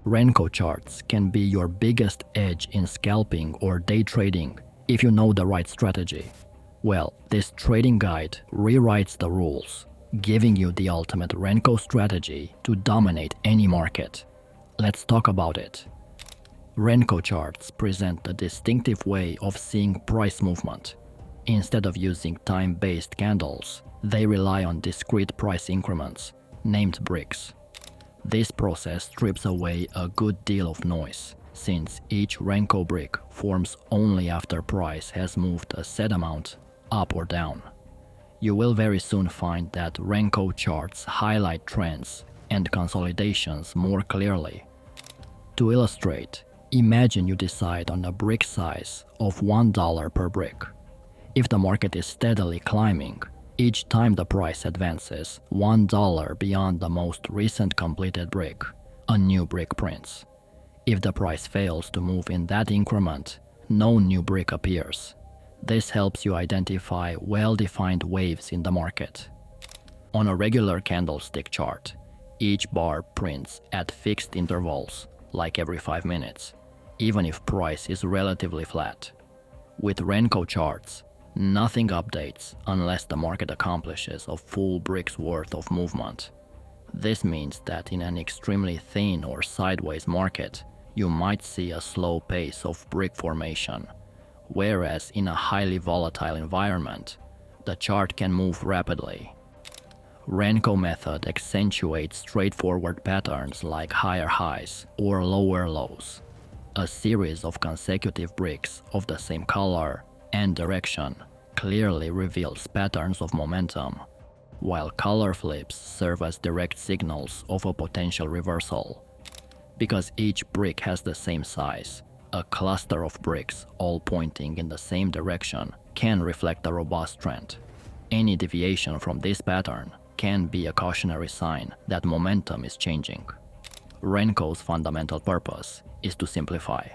Renko charts can be your biggest edge in scalping or day trading if you know the right strategy. Well, this trading guide rewrites the rules, giving you the ultimate Renko strategy to dominate any market. Let's talk about it. Renko charts present a distinctive way of seeing price movement. Instead of using time-based candles, they rely on discrete price increments, named bricks. This process strips away a good deal of noise, since each Renko brick forms only after price has moved a set amount up or down. You will very soon find that Renko charts highlight trends and consolidations more clearly. To illustrate, imagine you decide on a brick size of $1 per brick. If the market is steadily climbing, each time the price advances $1 beyond the most recent completed brick, a new brick prints. If the price fails to move in that increment, no new brick appears. This helps you identify well-defined waves in the market. On a regular candlestick chart, each bar prints at fixed intervals, like every 5 minutes, even if price is relatively flat. With Renko charts, nothing updates unless the market accomplishes a full brick's worth of movement. This means that in an extremely thin or sideways market, you might see a slow pace of brick formation, whereas in a highly volatile environment, the chart can move rapidly. Renko method accentuates straightforward patterns like higher highs or lower lows. A series of consecutive bricks of the same color and direction clearly reveals patterns of momentum, while color flips serve as direct signals of a potential reversal. Because each brick has the same size, a cluster of bricks all pointing in the same direction can reflect a robust trend. Any deviation from this pattern can be a cautionary sign that momentum is changing. Renko's fundamental purpose is to simplify.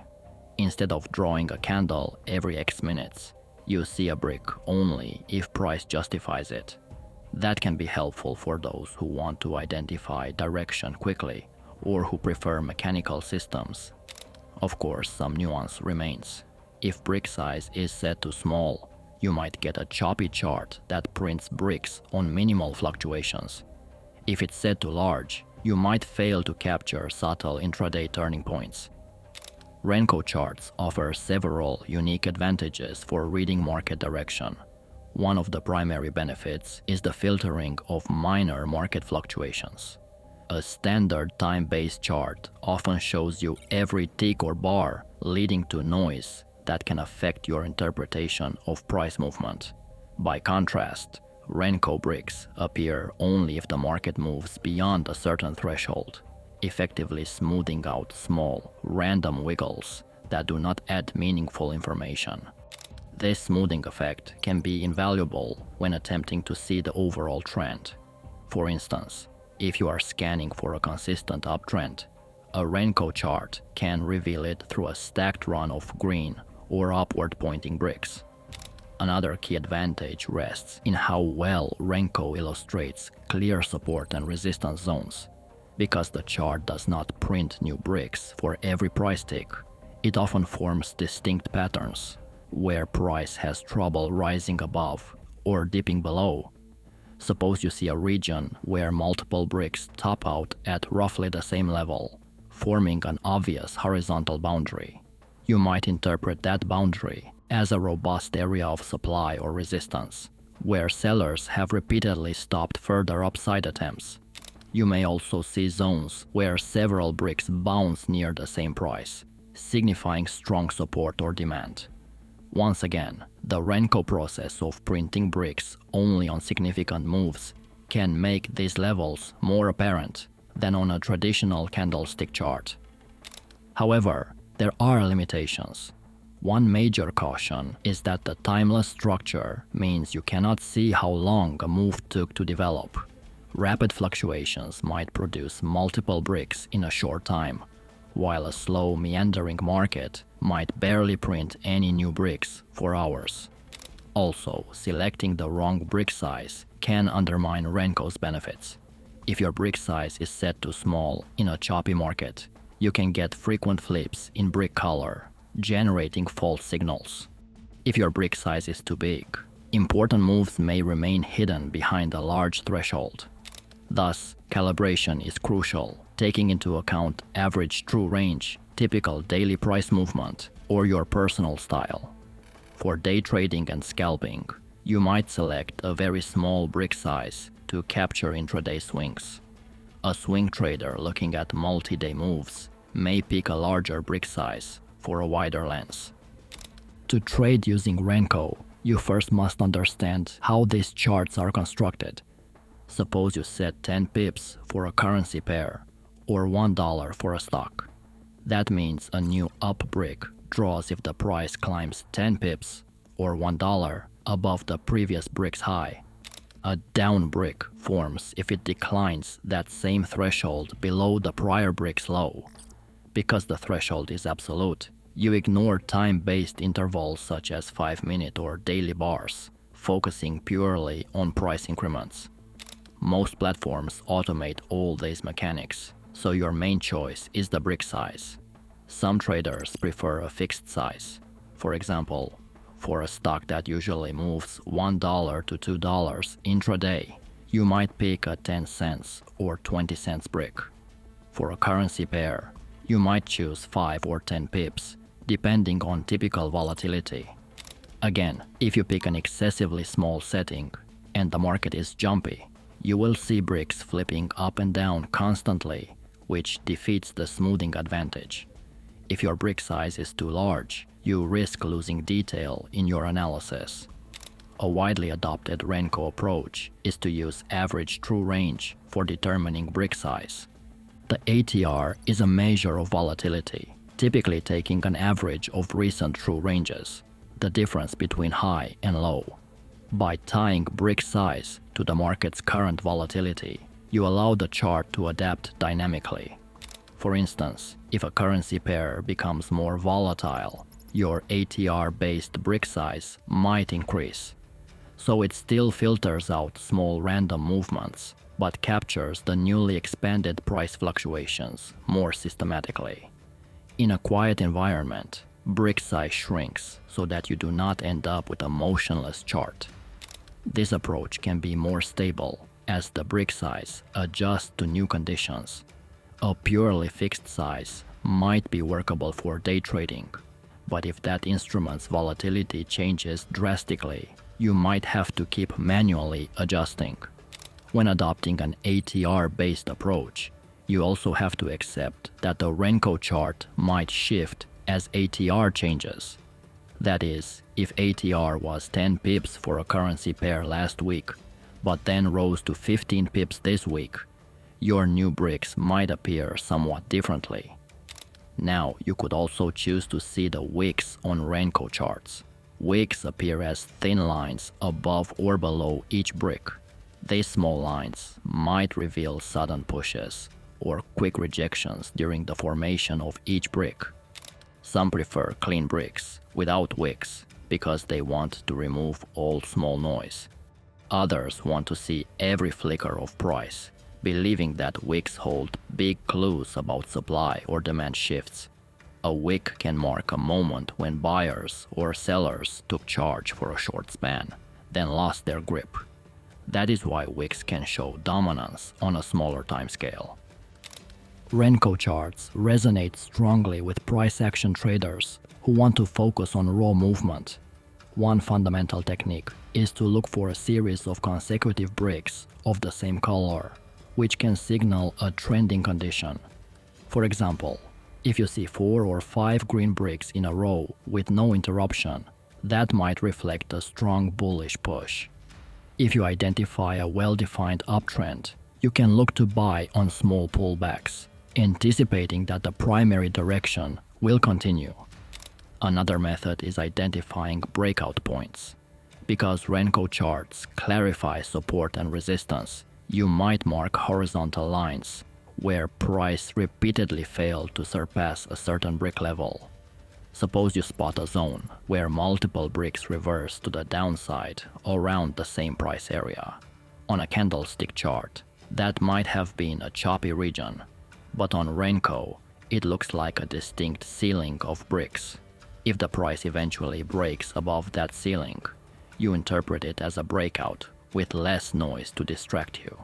Instead of drawing a candle every X minutes, you see a brick only if price justifies it. That can be helpful for those who want to identify direction quickly or who prefer mechanical systems. Of course, some nuance remains. If brick size is set to small, you might get a choppy chart that prints bricks on minimal fluctuations. If it's set to large, you might fail to capture subtle intraday turning points. Renko charts offer several unique advantages for reading market direction. One of the primary benefits is the filtering of minor market fluctuations. A standard time-based chart often shows you every tick or bar, leading to noise that can affect your interpretation of price movement. By contrast, Renko bricks appear only if the market moves beyond a certain threshold, effectively smoothing out small, random wiggles that do not add meaningful information. This smoothing effect can be invaluable when attempting to see the overall trend. For instance, if you are scanning for a consistent uptrend, a Renko chart can reveal it through a stacked run of green or upward-pointing bricks. Another key advantage rests in how well Renko illustrates clear support and resistance zones. Because the chart does not print new bricks for every price tick, it often forms distinct patterns, where price has trouble rising above or dipping below. Suppose you see a region where multiple bricks top out at roughly the same level, forming an obvious horizontal boundary. You might interpret that boundary as a robust area of supply or resistance, where sellers have repeatedly stopped further upside attempts. You may also see zones where several bricks bounce near the same price, signifying strong support or demand. Once again, the Renko process of printing bricks only on significant moves can make these levels more apparent than on a traditional candlestick chart. However, there are limitations. One major caution is that the timeless structure means you cannot see how long a move took to develop. Rapid fluctuations might produce multiple bricks in a short time, while a slow, meandering market might barely print any new bricks for hours. Also, selecting the wrong brick size can undermine Renko's benefits. If your brick size is set too small in a choppy market, you can get frequent flips in brick color, generating false signals. If your brick size is too big, important moves may remain hidden behind a large threshold. Thus, calibration is crucial, taking into account average true range, typical daily price movement, or your personal style. For day trading and scalping, you might select a very small brick size to capture intraday swings. A swing trader looking at multi-day moves may pick a larger brick size for a wider lens. To trade using Renko, you first must understand how these charts are constructed. Suppose you set 10 pips for a currency pair or $1 for a stock. That means a new up brick draws if the price climbs 10 pips or $1 above the previous brick's high. A down brick forms if it declines that same threshold below the prior brick's low. Because the threshold is absolute, you ignore time-based intervals such as 5-minute or daily bars, focusing purely on price increments. Most platforms automate all these mechanics, so your main choice is the brick size. Some traders prefer a fixed size. For example, for a stock that usually moves $1 to $2 intraday, you might pick a 10 cents or 20 cents brick. For a currency pair, you might choose 5 or 10 pips, depending on typical volatility. Again, if you pick an excessively small setting and the market is jumpy, you will see bricks flipping up and down constantly, which defeats the smoothing advantage. If your brick size is too large, you risk losing detail in your analysis. A widely adopted Renko approach is to use average true range for determining brick size. The ATR is a measure of volatility, typically taking an average of recent true ranges, the difference between high and low. By tying brick size to the market's current volatility, you allow the chart to adapt dynamically. For instance, if a currency pair becomes more volatile, your ATR-based brick size might increase. So it still filters out small random movements, but captures the newly expanded price fluctuations more systematically. In a quiet environment, brick size shrinks so that you do not end up with a motionless chart. This approach can be more stable as the brick size adjusts to new conditions. A purely fixed size might be workable for day trading, but if that instrument's volatility changes drastically, you might have to keep manually adjusting. When adopting an ATR-based approach, you also have to accept that the Renko chart might shift as ATR changes. That is, if ATR was 10 pips for a currency pair last week, but then rose to 15 pips this week, your new bricks might appear somewhat differently. Now, you could also choose to see the wicks on Renko charts. Wicks appear as thin lines above or below each brick. These small lines might reveal sudden pushes or quick rejections during the formation of each brick. Some prefer clean bricks without wicks because they want to remove all small noise. Others want to see every flicker of price, believing that wicks hold big clues about supply or demand shifts. A wick can mark a moment when buyers or sellers took charge for a short span, then lost their grip. That is why wicks can show dominance on a smaller timescale. Renko charts resonate strongly with price action traders who want to focus on raw movement. One fundamental technique is to look for a series of consecutive bricks of the same color, which can signal a trending condition. For example, if you see 4 or 5 green bricks in a row with no interruption, that might reflect a strong bullish push. If you identify a well-defined uptrend, you can look to buy on small pullbacks, anticipating that the primary direction will continue. Another method is identifying breakout points. Because Renko charts clarify support and resistance, you might mark horizontal lines where price repeatedly failed to surpass a certain brick level. Suppose you spot a zone where multiple bricks reverse to the downside around the same price area. On a candlestick chart, that might have been a choppy region, but on Renko, It looks like a distinct ceiling of bricks. If the price eventually breaks above that ceiling, you interpret it as a breakout with less noise to distract you.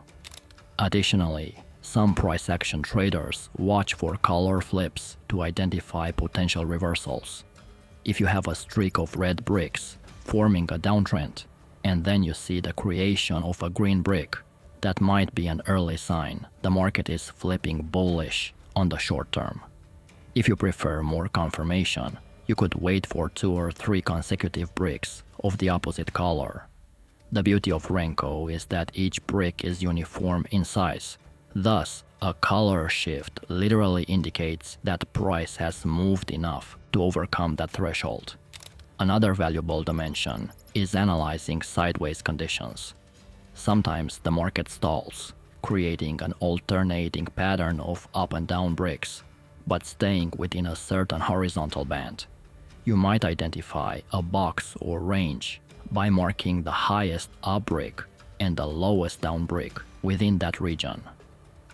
Additionally, some price action traders watch for color flips to identify potential reversals. If you have a streak of red bricks forming a downtrend, and then you see the creation of a green brick, that might be an early sign the market is flipping bullish on the short term. If you prefer more confirmation, you could wait for 2 or 3 consecutive bricks of the opposite color. The beauty of Renko is that each brick is uniform in size. Thus, a color shift literally indicates that price has moved enough to overcome that threshold. Another valuable dimension is analyzing sideways conditions. Sometimes the market stalls, creating an alternating pattern of up and down bricks, but staying within a certain horizontal band. You might identify a box or range by marking the highest up brick and the lowest down brick within that region.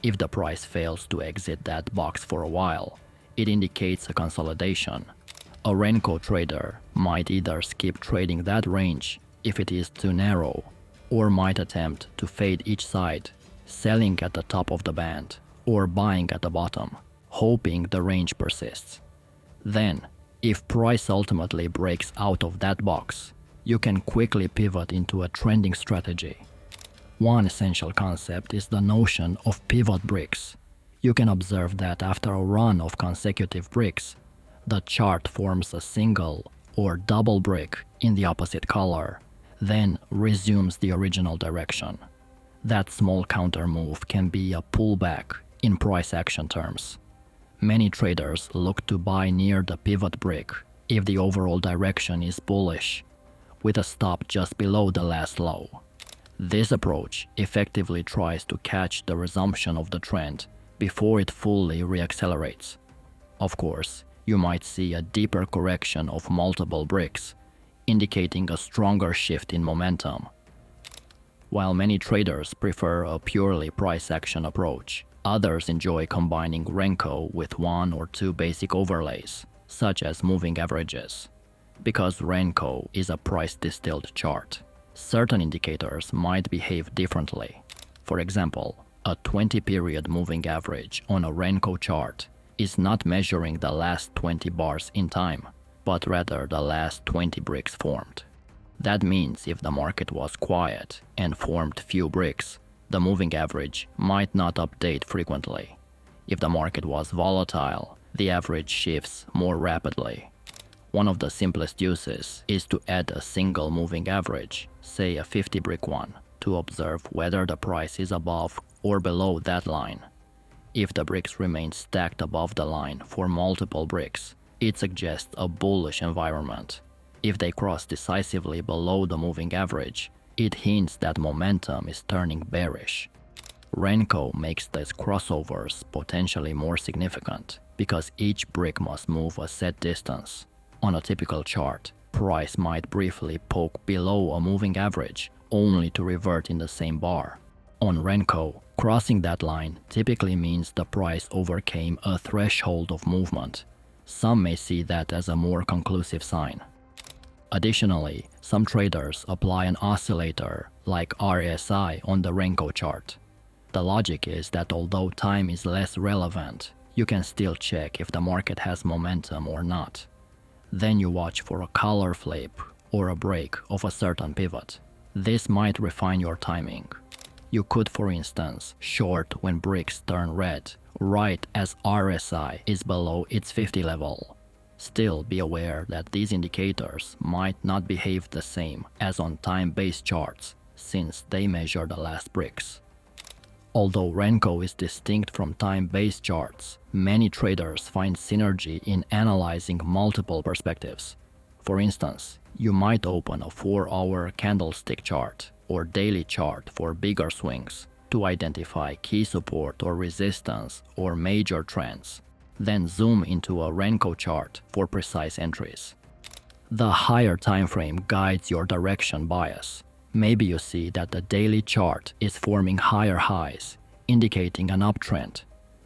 If the price fails to exit that box for a while, it indicates a consolidation. A Renko trader might either skip trading that range if it is too narrow, or might attempt to fade each side, selling at the top of the band or buying at the bottom, hoping the range persists. Then, if price ultimately breaks out of that box, you can quickly pivot into a trending strategy. One essential concept is the notion of pivot bricks. You can observe that after a run of consecutive bricks, the chart forms a single or double brick in the opposite color, then resumes the original direction. That small counter move can be a pullback in price action terms. Many traders look to buy near the pivot brick if the overall direction is bullish, with a stop just below the last low. This approach effectively tries to catch the resumption of the trend before it fully reaccelerates. Of course, you might see a deeper correction of multiple bricks, indicating a stronger shift in momentum. While many traders prefer a purely price action approach, others enjoy combining Renko with 1 or 2 basic overlays, such as moving averages. Because Renko is a price-distilled chart, certain indicators might behave differently. For example, a 20-period moving average on a Renko chart is not measuring the last 20 bars in time, but rather the last 20 bricks formed. That means if the market was quiet and formed few bricks, the moving average might not update frequently. If the market was volatile, the average shifts more rapidly. One of the simplest uses is to add a single moving average, say a 50-brick one, to observe whether the price is above or below that line. If the bricks remain stacked above the line for multiple bricks, it suggests a bullish environment. If they cross decisively below the moving average, it hints that momentum is turning bearish. Renko makes these crossovers potentially more significant because each brick must move a set distance. On a typical chart, price might briefly poke below a moving average only to revert in the same bar. On Renko, crossing that line typically means the price overcame a threshold of movement. Some may see that as a more conclusive sign. Additionally, some traders apply an oscillator like RSI on the Renko chart. The logic is that although time is less relevant, you can still check if the market has momentum or not. Then you watch for a color flip or a break of a certain pivot. This might refine your timing. You could, for instance, short when bricks turn red, right as RSI is below its 50 level. Still, be aware that these indicators might not behave the same as on time-based charts, since they measure the last bricks. Although Renko is distinct from time-based charts, many traders find synergy in analyzing multiple perspectives. For instance, you might open a 4-hour candlestick chart or daily chart for bigger swings to identify key support or resistance or major trends, then zoom into a Renko chart for precise entries. The higher time frame guides your direction bias. Maybe you see that the daily chart is forming higher highs, indicating an uptrend.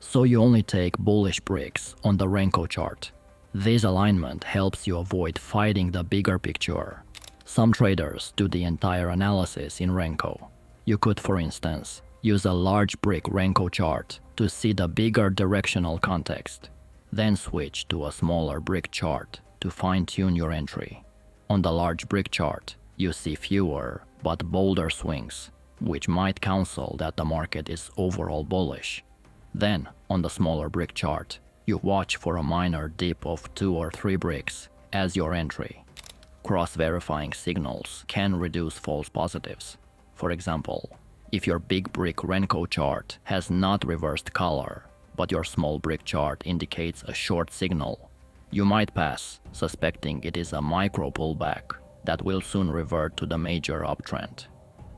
So you only take bullish bricks on the Renko chart. This alignment helps you avoid fighting the bigger picture. Some traders do the entire analysis in Renko. You could, for instance, use a large brick Renko chart to see the bigger directional context, then switch to a smaller brick chart to fine-tune your entry. On the large brick chart, you see fewer but bolder swings, which might counsel that the market is overall bullish. Then, on the smaller brick chart, you watch for a minor dip of 2 or 3 bricks as your entry. Cross-verifying signals can reduce false positives. For example, if your big brick Renko chart has not reversed color, but your small brick chart indicates a short signal, you might pass, suspecting it is a micro pullback that will soon revert to the major uptrend.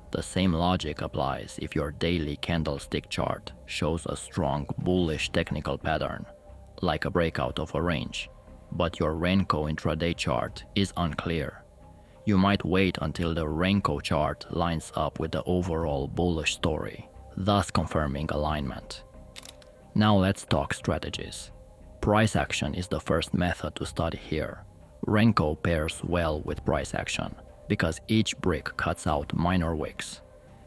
The same logic applies if your daily candlestick chart shows a strong bullish technical pattern, like a breakout of a range, but your Renko intraday chart is unclear. You might wait until the Renko chart lines up with the overall bullish story, thus confirming alignment. Now let's talk strategies. Price action is the first method to study here. Renko pairs well with price action because each brick cuts out minor wicks.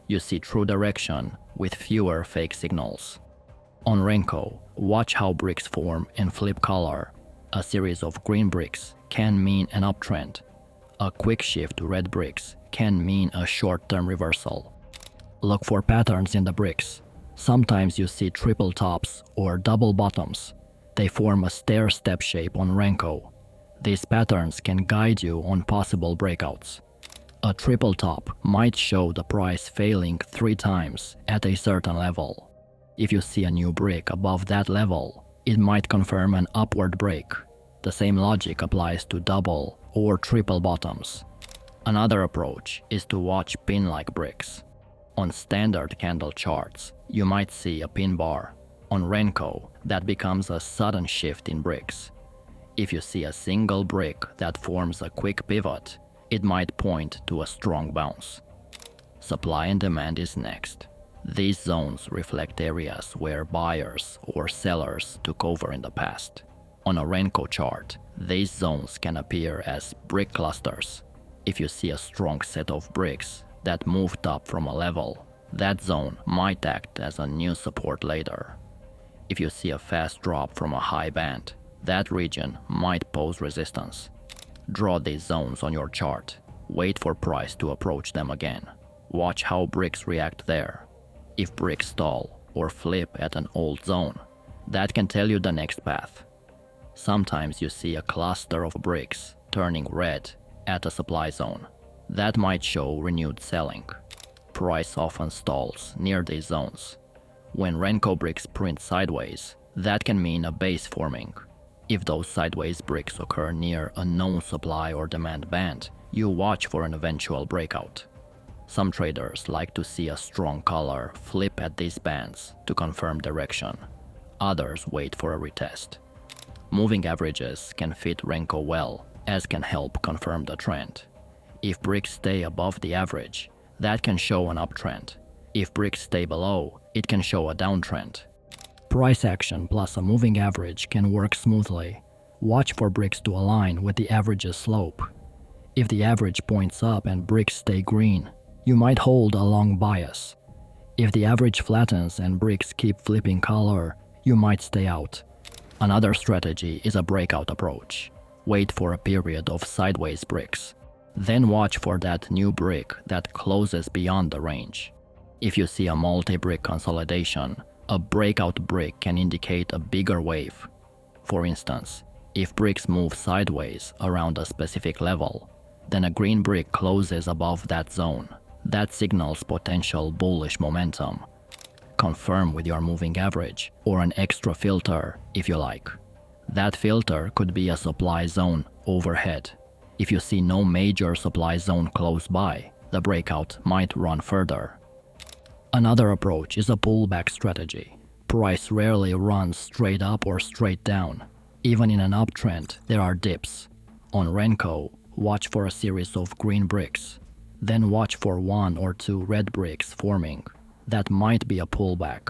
You see true direction with fewer fake signals. On Renko, watch how bricks form and flip color. A series of green bricks can mean an uptrend. A quick shift to red bricks can mean a short-term reversal. Look for patterns in the bricks. Sometimes you see triple tops or double bottoms. They form a stair-step shape on Renko. These patterns can guide you on possible breakouts. A triple top might show the price failing 3 times at a certain level. If you see a new brick above that level, it might confirm an upward break. The same logic applies to double or triple bottoms. Another approach is to watch pin-like bricks. On standard candle charts, you might see a pin bar. On Renko, that becomes a sudden shift in bricks. If you see a single brick that forms a quick pivot, it might point to a strong bounce. Supply and demand is next. These zones reflect areas where buyers or sellers took over in the past. On a Renko chart, these zones can appear as brick clusters. If you see a strong set of bricks that moved up from a level, that zone might act as a new support later. If you see a fast drop from a high band, that region might pose resistance. Draw these zones on your chart. Wait for price to approach them again. Watch how bricks react there. If bricks stall or flip at an old zone, that can tell you the next path. Sometimes you see a cluster of bricks turning red at a supply zone. That might show renewed selling. Price often stalls near these zones. When Renko bricks print sideways, that can mean a base forming. If those sideways bricks occur near a known supply or demand band, you watch for an eventual breakout. Some traders like to see a strong color flip at these bands to confirm direction. Others wait for a retest. Moving averages can fit Renko well, as can help confirm the trend. If bricks stay above the average, that can show an uptrend. If bricks stay below, it can show a downtrend. Price action plus a moving average can work smoothly. Watch for bricks to align with the average's slope. If the average points up and bricks stay green, you might hold a long bias. If the average flattens and bricks keep flipping color, you might stay out. Another strategy is a breakout approach. Wait for a period of sideways bricks. Then watch for that new brick that closes beyond the range. If you see a multi-brick consolidation, a breakout brick can indicate a bigger wave. For instance, if bricks move sideways around a specific level, then a green brick closes above that zone. That signals potential bullish momentum. Confirm with your moving average or an extra filter if you like. That filter could be a supply zone overhead. If you see no major supply zone close by, the breakout might run further. Another approach is a pullback strategy. Price rarely runs straight up or straight down. Even in an uptrend, there are dips. On Renko, watch for a series of green bricks. Then watch for 1 or 2 red bricks forming. That might be a pullback.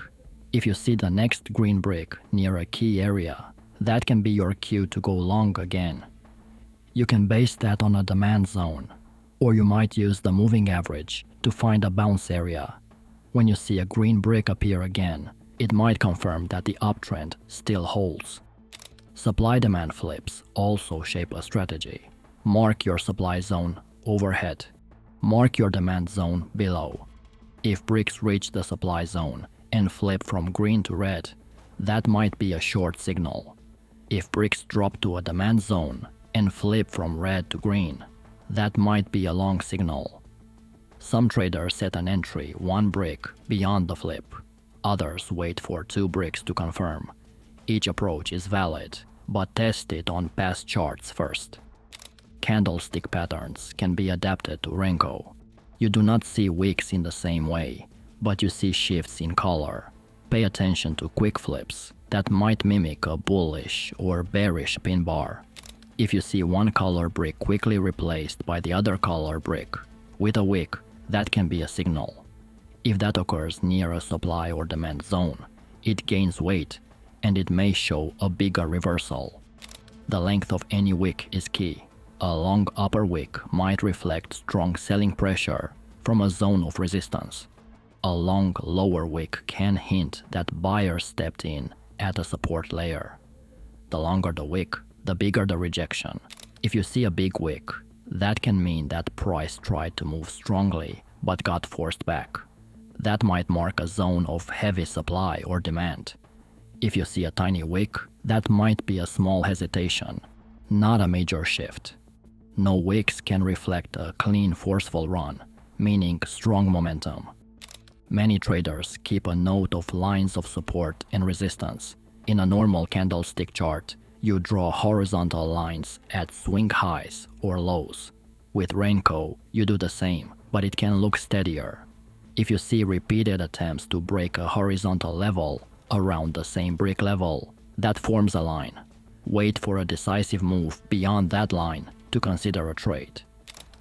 If you see the next green brick near a key area, that can be your cue to go long again. You can base that on a demand zone, or you might use the moving average to find a bounce area. When you see a green brick appear again, it might confirm that the uptrend still holds. Supply-demand flips also shape a strategy. Mark your supply zone overhead. Mark your demand zone below. If bricks reach the supply zone and flip from green to red, that might be a short signal. If bricks drop to a demand zone and flip from red to green, that might be a long signal. Some traders set an entry 1 brick beyond the flip. Others wait for 2 bricks to confirm. Each approach is valid, but test it on past charts first. Candlestick patterns can be adapted to Renko. You do not see wicks in the same way, but you see shifts in color. Pay attention to quick flips that might mimic a bullish or bearish pin bar. If you see one color brick quickly replaced by the other color brick with a wick, that can be a signal. If that occurs near a supply or demand zone, it gains weight and it may show a bigger reversal. The length of any wick is key. A long upper wick might reflect strong selling pressure from a zone of resistance. A long lower wick can hint that buyers stepped in at a support layer. The longer the wick, the bigger the rejection. If you see a big wick, that can mean that price tried to move strongly but got forced back. That might mark a zone of heavy supply or demand. If you see a tiny wick, that might be a small hesitation, not a major shift. No wicks can reflect a clean, forceful run, meaning strong momentum. Many traders keep a note of lines of support and resistance. In a normal candlestick chart, you draw horizontal lines at swing highs or lows. With Renko, you do the same, but it can look steadier. If you see repeated attempts to break a horizontal level around the same brick level, that forms a line. Wait for a decisive move beyond that line to consider a trade.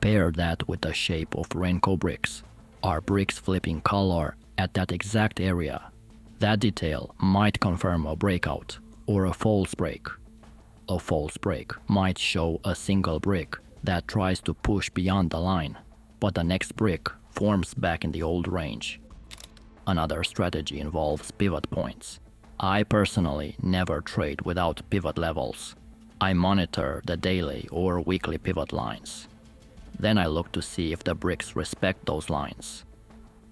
Pair that with the shape of Renko bricks. Are bricks flipping color at that exact area? That detail might confirm a breakout or a false break. A false break might show a single brick that tries to push beyond the line, but the next brick forms back in the old range. Another strategy involves pivot points. I personally never trade without pivot levels. I monitor the daily or weekly pivot lines. Then I look to see if the bricks respect those lines.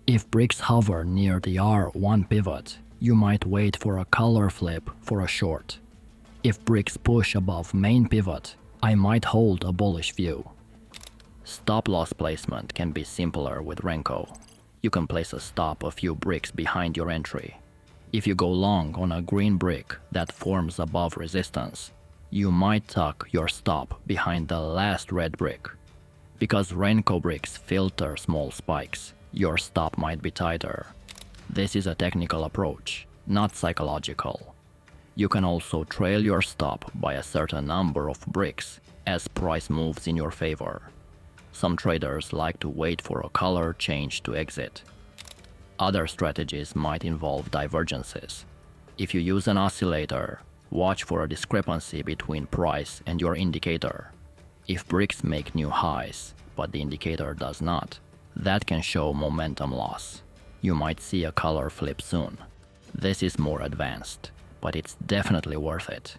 If bricks hover near the R1 pivot, you might wait for a color flip for a short. If bricks push above main pivot, I might hold a bullish view. Stop loss placement can be simpler with Renko. You can place a stop a few bricks behind your entry. If you go long on a green brick that forms above resistance, you might tuck your stop behind the last red brick. Because Renko bricks filter small spikes, your stop might be tighter. This is a technical approach, not psychological. You can also trail your stop by a certain number of bricks as price moves in your favor. Some traders like to wait for a color change to exit. Other strategies might involve divergences. If you use an oscillator, watch for a discrepancy between price and your indicator. If bricks make new highs, but the indicator does not, that can show momentum loss. You might see a color flip soon. This is more advanced, but it's definitely worth it.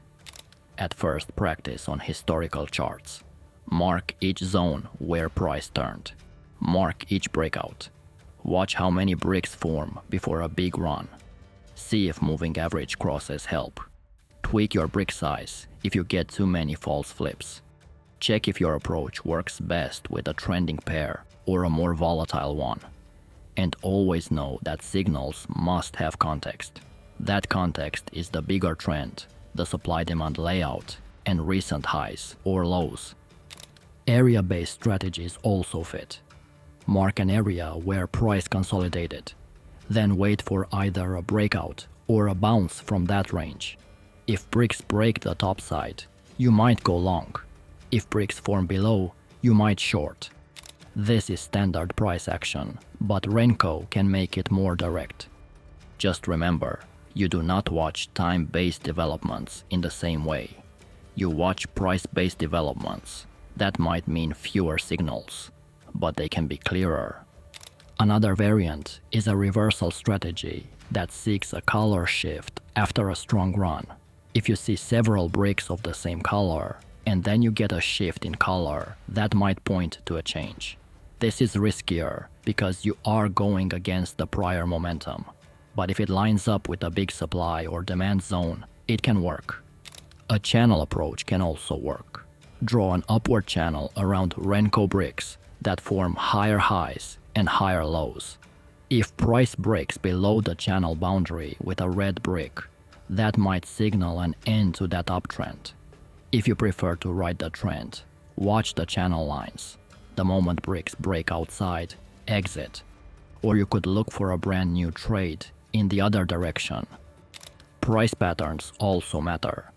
At first, practice on historical charts. Mark each zone where price turned. Mark each breakout. Watch how many bricks form before a big run. See if moving average crosses help. Tweak your brick size if you get too many false flips. Check if your approach works best with a trending pair or a more volatile one. And always know that signals must have context. That context is the bigger trend, the supply-demand layout, and recent highs or lows. Area-based strategies also fit. Mark an area where price consolidated, then wait for either a breakout or a bounce from that range. If bricks break the top side, you might go long. If bricks form below, you might short. This is standard price action, but Renko can make it more direct. Just remember, You do not watch time-based developments in the same way. You watch price-based developments. That might mean fewer signals, but they can be clearer. Another variant is a reversal strategy that seeks a color shift after a strong run. If you see several bricks of the same color, and then you get a shift in color, that might point to a change. This is riskier because you are going against the prior momentum. But if it lines up with a big supply or demand zone, it can work. A channel approach can also work. Draw an upward channel around Renko bricks that form higher highs and higher lows. If price breaks below the channel boundary with a red brick, that might signal an end to that uptrend. If you prefer to ride the trend, watch the channel lines. The moment bricks break outside, exit. Or you could look for a brand new trade in the other direction. Price patterns also matter.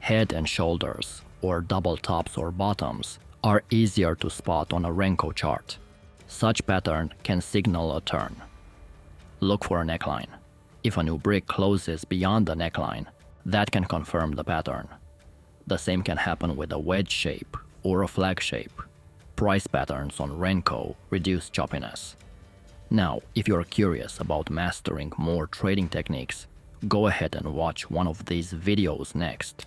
Head and shoulders, or double tops or bottoms, are easier to spot on a Renko chart. Such pattern can signal a turn. Look for a neckline. If a new brick closes beyond the neckline, that can confirm the pattern. The same can happen with a wedge shape or a flag shape. Price patterns on Renko reduce choppiness. Now, if you're curious about mastering more trading techniques, go ahead and watch one of these videos next.